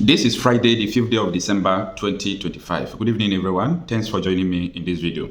This is Friday, the 5th day of December 2025. Good evening, everyone. Thanks for joining me in this video.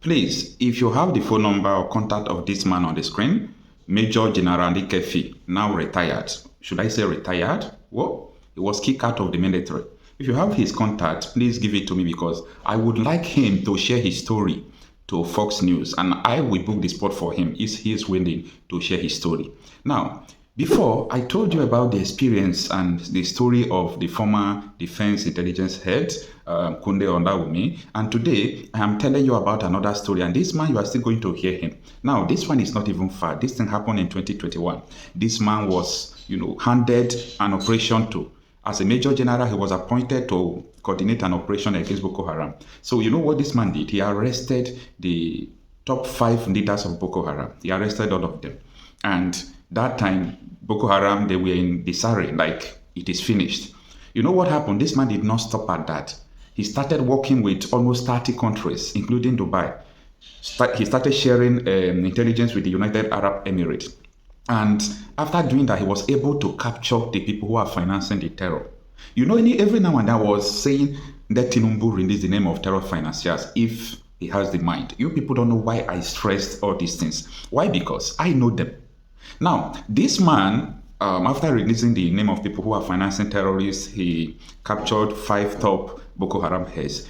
Please, if you have the phone number or contact of this man on the screen, Major General Emefiele, now retired. Should I say retired? Well, he was kicked out of the military. If you have his contact, please give it to me because I would like him to share his story to Fox News, and I will book the spot for him if he is willing to share his story. Now, before, I told you about the experience and the story of the former Defense Intelligence Head, Kunde Ondawumi, and today I am telling you about another story, and this man, you are still going to hear him. Now, this one is not even far. This thing happened in 2021. This man was, handed an operation to. As a Major General, he was appointed to coordinate an operation against Boko Haram. So you know what this man did? He arrested the top 5 leaders of Boko Haram. He arrested all of them. And that time, Boko Haram, they were in the Sahara, like it is finished. You know what happened? This man did not stop at that. He started working with almost 30 countries, including Dubai. He started sharing intelligence with the United Arab Emirates. And after doing that, he was able to capture the people who are financing the terror. Every now and then I was saying that Tinubu released the name of terror financiers if he has the mind. You people don't know why I stressed all these things. Why? Because I know them. Now, this man, after releasing the name of people who are financing terrorists, he captured 5 top Boko Haram heads.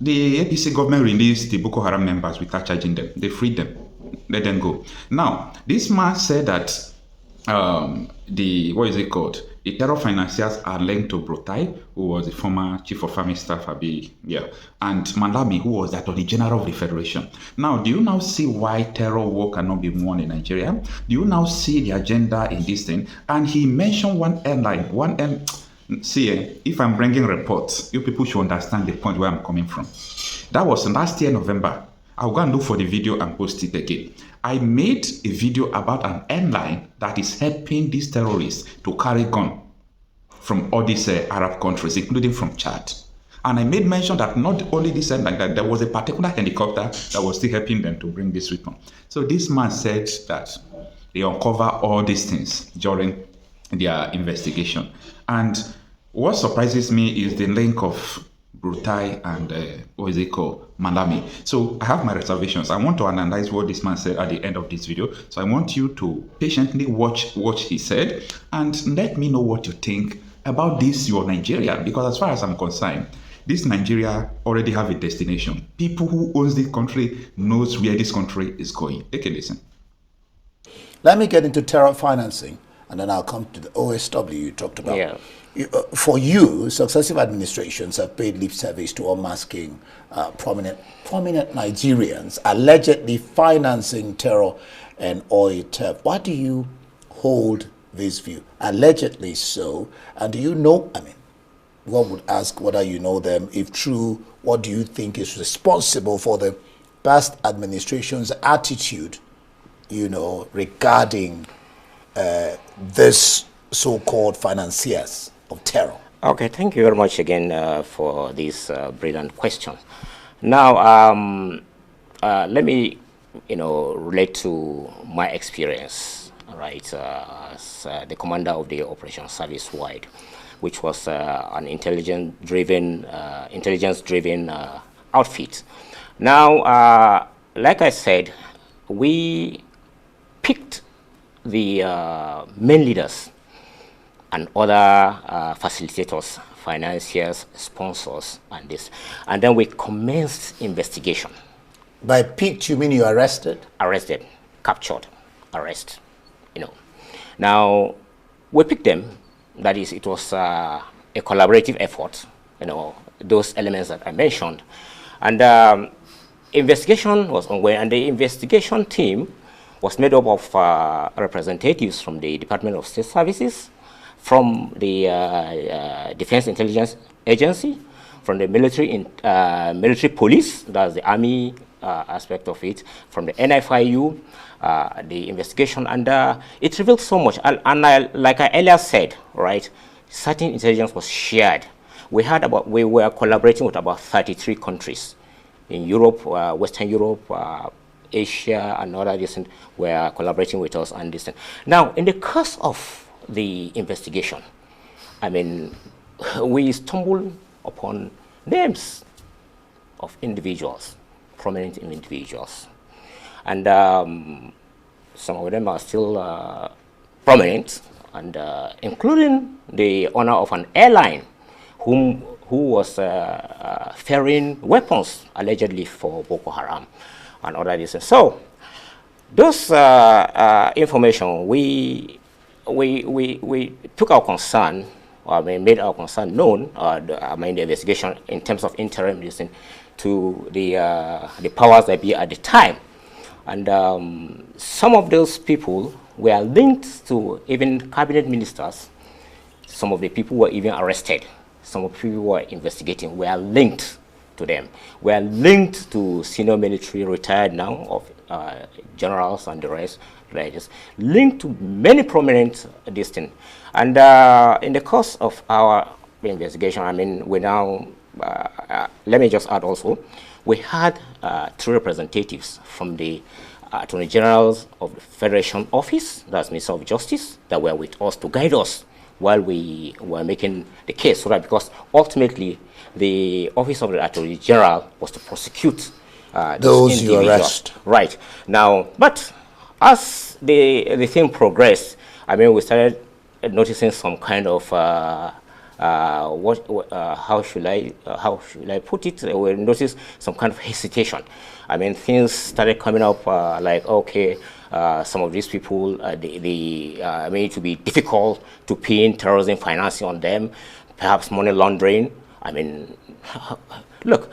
The APC government released the Boko Haram members without charging them. They freed them, let them go. Now, this man said that the terror financiers are linked to Brutai, who was the former chief of army staff, and Malami, who was the Attorney General of the Federation. Now, do you now see why terror war cannot be won in Nigeria? Do you now see the agenda in this thing? And he mentioned one airline, See, if I'm bringing reports, you people should understand the point where I'm coming from. That was last year, November. I'll go and look for the video and post it again. I made a video about an airline that is helping these terrorists to carry gun from all these Arab countries, including from Chad. And I made mention that not only this airline, that there was a particular helicopter that was still helping them to bring this weapon. So this man said that they uncover all these things during their investigation. And what surprises me is the link of Brutai and Malami. So I have my reservations. I want to analyze what this man said at the end of this video. So I want you to patiently watch what he said and let me know what you think about this, your Nigeria. Because as far as I'm concerned, this Nigeria already have a destination. People who owns this country knows where this country is going. Take a listen. Let me get into terror financing, and then I'll come to the OSW you talked about. Yeah. For you, successive administrations have paid lip service to unmasking prominent Nigerians allegedly financing terror and oil theft. Why do you hold this view? Allegedly so. And do you know, one would ask whether you know them. If true, what do you think is responsible for the past administration's attitude, regarding this so-called financiers of terror? Okay, thank you very much again for this brilliant question. Now, let me, relate to my experience, right, as the commander of the Operation Service Wide, which was an intelligence-driven outfit. Now, like I said, we picked the main leaders and other facilitators, financiers, sponsors, and then we commenced investigation. By picked, you mean you arrested? Arrested, captured, arrest. Now we picked them. That is, it was a collaborative effort. Those elements that I mentioned, and investigation was ongoing, and the investigation team was made up of representatives from the Department of State Services, from the Defense Intelligence Agency, from the military police, that's the army aspect of it, from the NFIU, the investigation, and it revealed so much. Like I earlier said, right, certain intelligence was shared. We were collaborating with about 33 countries in Europe, Western Europe, Asia, and other distant were collaborating with us and distant. Now, in the course of the investigation, we stumbled upon names of individuals, prominent individuals. And some of them are still prominent, and including the owner of an airline who was ferrying weapons allegedly for Boko Haram and other reasons. So those information, we took our concern, made our concern known, the investigation in terms of interim listening to the powers that be at the time. And some of those people were linked to even cabinet ministers. Some of the people were even arrested. Some of the people who were investigating were linked to them. Were linked to senior military retired now of generals and the rest, linked to many prominent distinct. And in the course of our investigation, I mean, we now, let me just add also, we had 3 representatives from the Attorney Generals of the Federation Office, that's Minister of Justice, that were with us to guide us while we were making the case, so that because ultimately the Office of the Attorney General was to prosecute those you arrest. Right. Now, but as the thing progressed, I mean, we started noticing some kind of how should I put it? We noticed some kind of hesitation. I mean, things started coming up like, okay, some of these people, I mean, it would be difficult to pin terrorism financing on them, perhaps money laundering. I mean, look,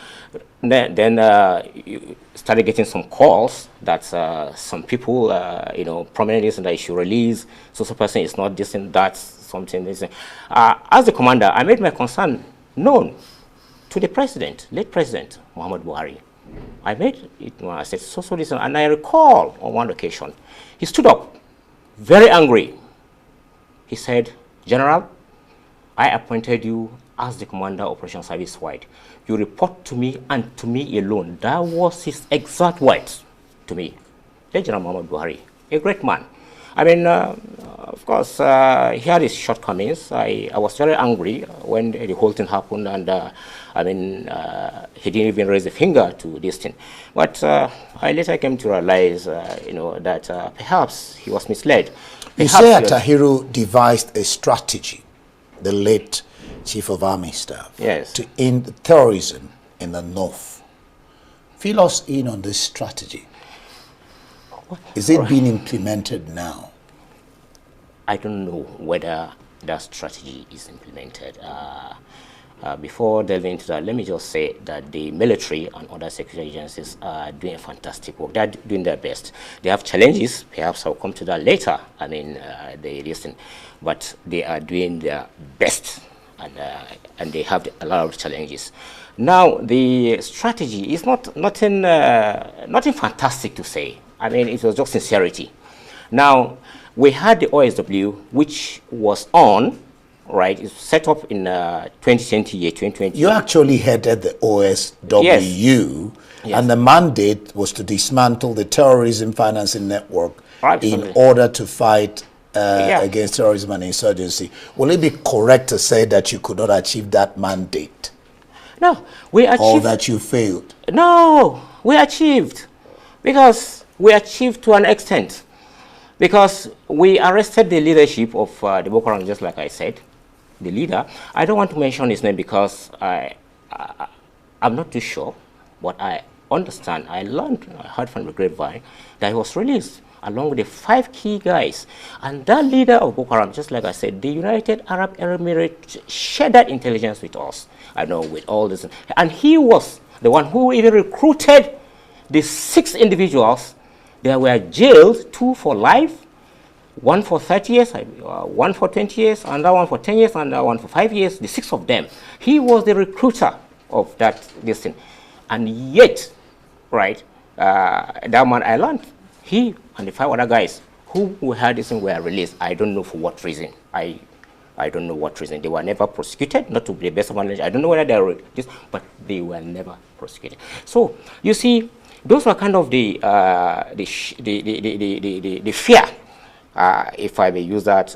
then you started getting some calls that some people, you know, prominent that you should release, so person is not this and that, something. This. As the commander, I made my concern known to the president, late President Muhammad Buhari. I made it when I said, so this, and I recall on one occasion, he stood up, very angry. He said, General, I appointed you as the commander of Operation Service Wide. You report to me and to me alone. That was his exact words to me. Then General Muhammad Buhari, a great man. I mean, of course, he had his shortcomings. I was very angry when the whole thing happened, and I mean, he didn't even raise a finger to this thing. But I later came to realize, you know, that perhaps he was misled. You say Tahiru devised a strategy, the late Chief of Army Staff, yes, to end terrorism in the north. Fill us in on this strategy. Is it being implemented now? I don't know whether that strategy is implemented. Before delving into that, let me just say that the military and other security agencies are doing fantastic work. They're doing their best. They have challenges. Perhaps I'll come to that later. I mean, they listen, but they are doing their best, and they have a lot of challenges. Now, the strategy is nothing fantastic to say. I mean, it was just sincerity. Now, we had the OSW, which was on, right? It's set up in 2020. You actually headed the OSW, yes. And the mandate was to dismantle the terrorism financing network Absolutely. in order to fight against terrorism and insurgency. Will it be correct to say that you could not achieve that mandate? No, we achieved. Or that you failed? No, we achieved. Because we achieved to an extent. Because we arrested the leadership of the Boko Haram, just like I said, the leader. I don't want to mention his name because I'm not too sure, but I understand, I heard from the grapevine that he was released along with the 5 key guys. And that leader of Boko Haram, just like I said, the United Arab Emirates shared that intelligence with us. I know, with all this. And he was the one who even recruited the 6 individuals. They were jailed, 2 for life, 1 for 30 years, 1 for 20 years, another one for 10 years, and another one for 5 years, the 6 of them. He was the recruiter of this thing. And yet, right, that man I learned, he and the 5 other guys who had this thing were released. I don't know for what reason. I don't know what reason. They were never prosecuted, not to the best of my knowledge. I don't know whether they were this, but they were never prosecuted. So, you see, those were kind of the fear, if I may use that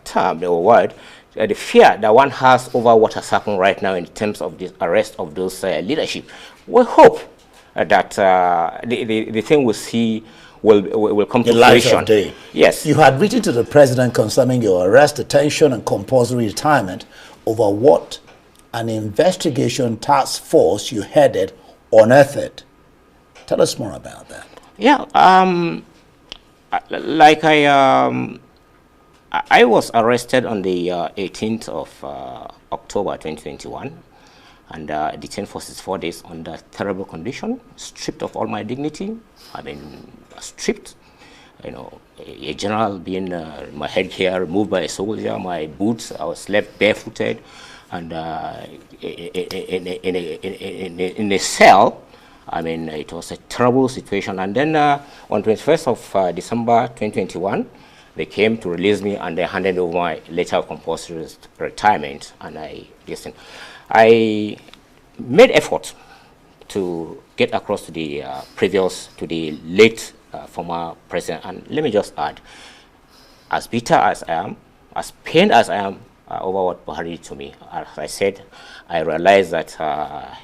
term or word, the fear that one has over what has happened right now in terms of the arrest of those leadership. We hope that the thing we see will come to fruition. Yes. You had written to the president concerning your arrest, detention, and compulsory retirement over what an investigation task force you headed unearthed. Tell us more about that. Yeah, like I was arrested on the 18th of October 2021 and detained for 64 days under terrible condition, stripped of all my dignity. I mean, stripped, you know, a general being my headgear removed by a soldier, my boots, I was left barefooted, and in a cell. I mean, it was a terrible situation. And then on 21st of December 2021, they came to release me and they handed over my letter of compulsory retirement. And I made effort to get across to the late former president. And let me just add, as bitter as I am, as pained as I am over what Buhari did to me, as I said, I realized that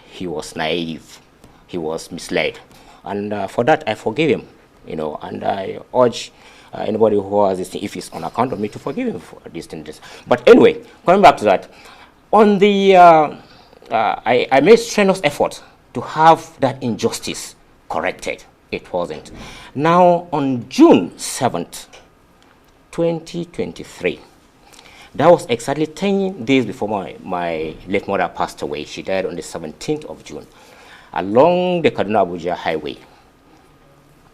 he was naive. He was misled, and for that I forgive him, you know, and I urge anybody who has this thing, if it's on account of me, to forgive him for these things. But anyway, coming back to that, on the I made strenuous effort to have that injustice corrected. It wasn't. Now on June 7th, 2023, that was exactly 10 days before my late mother passed away. She died on the 17th of June. Along the Kaduna-Abuja highway,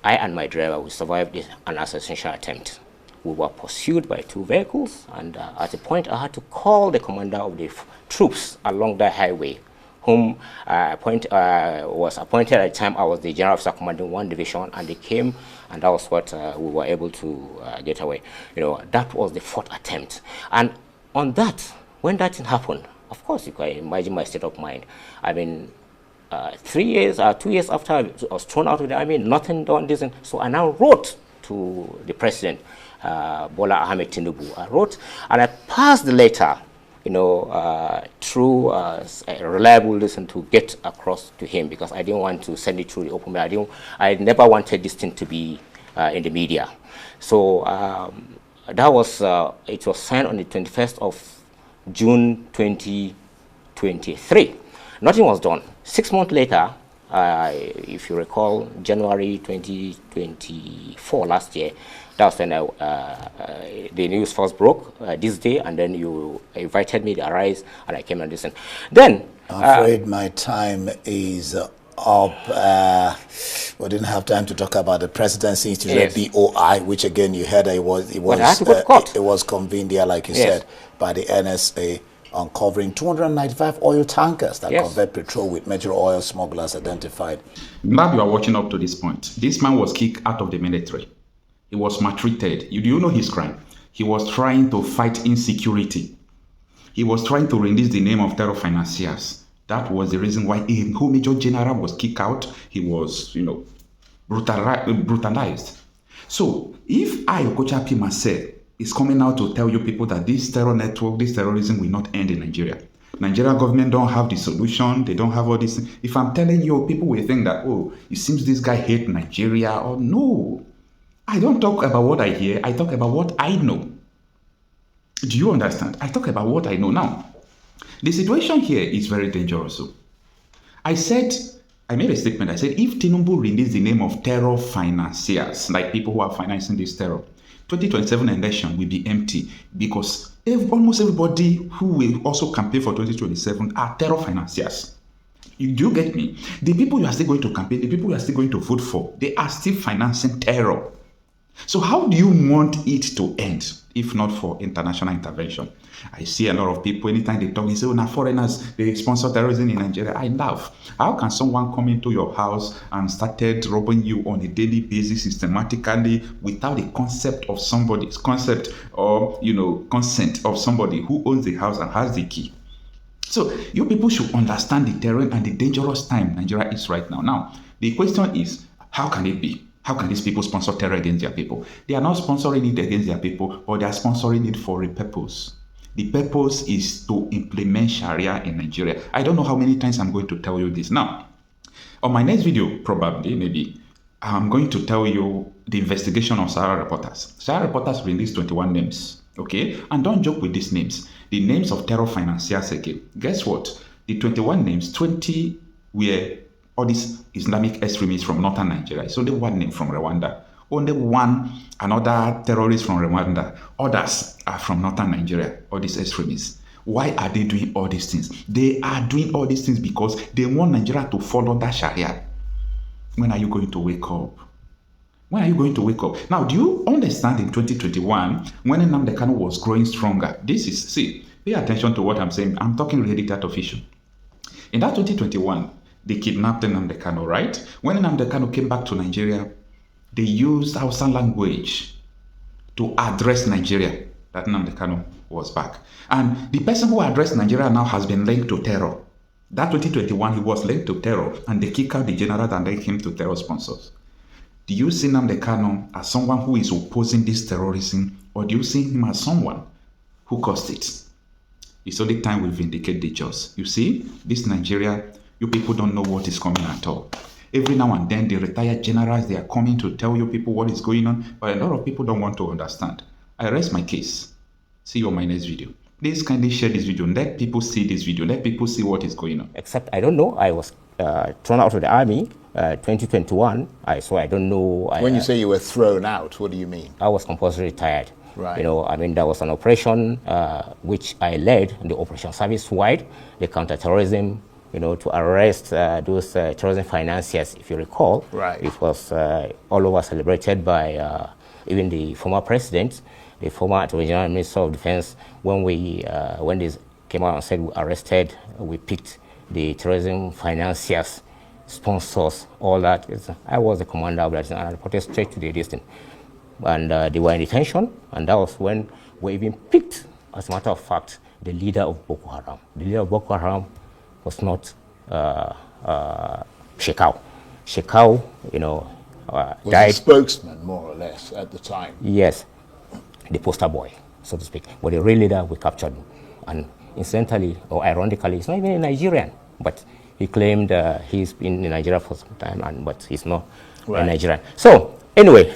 I and my driver, we survived an assassination attempt. We were pursued by two vehicles, and at a point I had to call the commander of the troops along that highway, whom was appointed at the time. I was the general officer commanding 1 division, and they came, and that was what we were able to get away. You know, that was the 4th attempt. And on that, when that thing happened, of course, you can imagine my state of mind. I mean, 2 years after I was thrown out of the army, nothing done, this. So I now wrote to the president, Bola Ahmed Tinubu. I wrote, and I passed the letter, you know, through a reliable listen to get across to him, because I didn't want to send it through the open mail. I never wanted this thing to be in the media. So that was, it was signed on the 21st of June 2023. Nothing was done. 6 months later, if you recall, January 2024, last year, that was when the news first broke, this day, and then you invited me to arise, and I came and listened. Then, I'm afraid my time is up. We didn't have time to talk about the presidency institute, yes. BOI, which again you heard it was convened here, like you said, by the NSA, uncovering 295 oil tankers that convert petrol with major oil smugglers identified. Glad you are watching up to this point. This man was kicked out of the military. He was maltreated. Do you know his crime? He was trying to fight insecurity. He was trying to release the name of terror financiers. That was the reason why a whole major general was kicked out. He was, you know, brutalized. So if I, Okochapi myself, is coming out to tell you people that this terror network, this terrorism will not end in Nigeria. Nigerian government don't have the solution. They don't have all this. If I'm telling you, people will think that, oh, it seems this guy hates Nigeria. Or no, I don't talk about what I hear. I talk about what I know. Do you understand? I talk about what I know. Now, the situation here is very dangerous. So I made a statement. I said, if Tinubu released the name of terror financiers, like people who are financing this terror, 2027 election will be empty, because almost everybody who will also campaign for 2027 are terror financiers. Do you get me? The people you are still going to campaign, the people you are still going to vote for, they are still financing terror. So how do you want it to end if not for international intervention? I see a lot of people, anytime they talk, they say, oh, now foreigners, they sponsor terrorism in Nigeria. I laugh. How can someone come into your house and started robbing you on a daily basis systematically without the concept of somebody's consent of somebody who owns the house and has the key? So you people should understand the terrain and the dangerous time Nigeria is right now. Now, the question is, how can it be? How can these people sponsor terror against their people? They are not sponsoring it against their people, or they are sponsoring it for a purpose. The purpose is to implement Sharia in Nigeria. I don't know how many times I'm going to tell you this. Now, on my next video, probably, maybe, I'm going to tell you the investigation of Sahara Reporters. Sahara Reporters released 21 names, okay? And don't joke with these names. The names of terror financiers again. Guess what? The 21 names, 20 were all these Islamic extremists from northern Nigeria. It's only one name from Rwanda. Only one, another terrorist from Rwanda. Others are from northern Nigeria, all these extremists. Why are they doing all these things? They are doing all these things because they want Nigeria to follow that Sharia. When are you going to wake up? When are you going to wake up? Now, do you understand in 2021, when Nnamdi Kanu was growing stronger? See, pay attention to what I'm saying. I'm talking really that official. In that 2021, they kidnapped Nnamdi Kanu, right? When Nnamdi Kanu came back to Nigeria, they used Hausa language to address Nigeria, that Nnamdi Kanu was back. And the person who addressed Nigeria now has been linked to terror. That 2021, he was linked to terror, and they kicked out the general and linked him to terror sponsors. Do you see Nnamdi Kanu as someone who is opposing this terrorism, or do you see him as someone who caused it? It's only time we vindicate the just. You see, this Nigeria, you people don't know what is coming at all. Every now and then, the retired generals, they are coming to tell you people what is going on, but a lot of people don't want to understand. I rest my case. See you on my next video. Please kindly share this video. Let people see this video. Let people see what is going on. Except, I don't know, I was thrown out of the army 2021. So I don't know. When you say you were thrown out, what do you mean? I was compulsory retired. Right. You know, I mean, there was an operation which I led, the Operation Service-Wide, the counterterrorism, you know, to arrest those terrorism financiers, if you recall. Right. It was all over celebrated by even the former president, the former Attorney General and Minister of Defense. When they came out and said we arrested, we picked the terrorism financiers, sponsors, all that. I was the commander of that, and I reported straight to the distance. And they were in detention, and that was when we even picked, as a matter of fact, the leader of Boko Haram. The leader of Boko Haram was not Shekau. Shekau, you know, was died. a spokesman, more or less, at the time. Yes, the poster boy, so to speak. But the real leader, we captured him. And incidentally, or ironically, he's not even a Nigerian, but he claimed he's been in Nigeria for some time, but he's not a Nigerian. So, anyway,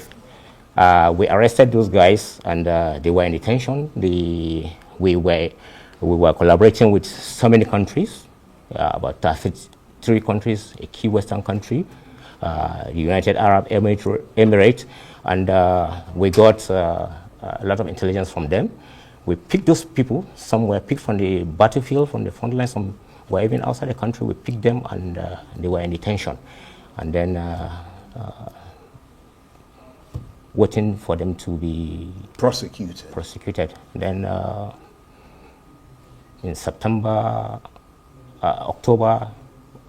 we arrested those guys, and they were in detention. We were collaborating with so many countries, about 3 countries, a key Western country, the United Arab Emirates, and we got a lot of intelligence from them. We picked those people. Some were picked from the battlefield, from the front line. Some were even outside the country. We picked them, and they were in detention. And then waiting for them to be prosecuted. Then in September, October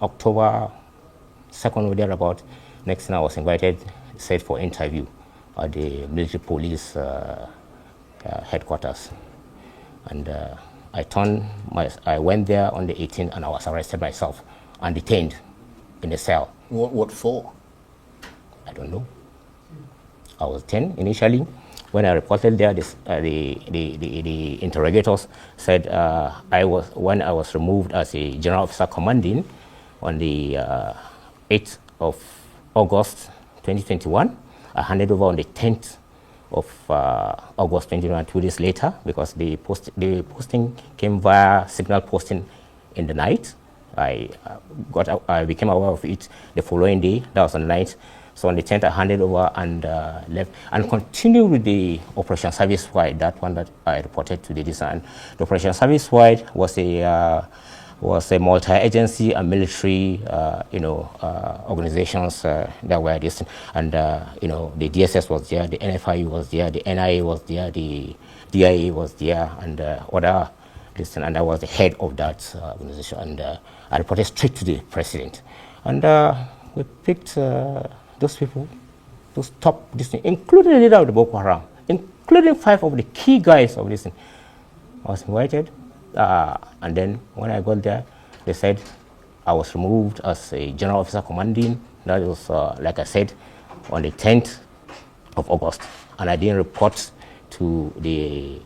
2nd or thereabout, next thing I was invited, said for interview at the military police headquarters. And I went there on the 18th, and I was arrested myself and detained in a cell. What for? I don't know. I was 10 initially. When I reported there, the interrogators said when I was removed as a general officer commanding on the 8th of August 2021, I handed over on the 10th of August 2021, 2 days later, because the posting came via signal posting in the night. I became aware of it the following day. That was on the 9th. So on the 10th, I handed over and left and continued with the Operation Service-Wide, that one that I reported to the design. The Operation Service-Wide was a multi-agency and military, organizations that were distant. And, the DSS was there, the NFI was there, the NIA was there, the DIA was there, and other distant. And I was the head of that organization. And I reported straight to the president. And we picked those people, those top, including the leader of the Boko Haram, including 5 of the key guys of this thing. I was invited, and then when I got there, they said I was removed as a general officer commanding. That was, like I said, on the 10th of August, and I didn't report to the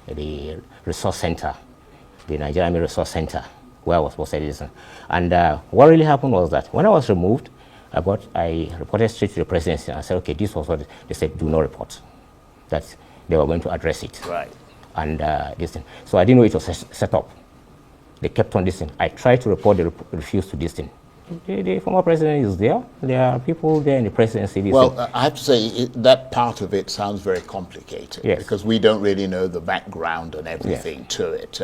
the resource center, the Nigerian Army Resource Center, where I was posted. And what really happened was that when I was removed, I reported straight to the presidency and I said, okay, this was what they said, do not report. That they were going to address it. Right. And this thing. So I didn't know it was set up. They kept on this thing. I tried to report, they refused to this thing. The former president is there. There are people there in the presidency. Well, I have to say, that part of it sounds very complicated. Yes. Because we don't really know the background and everything to it.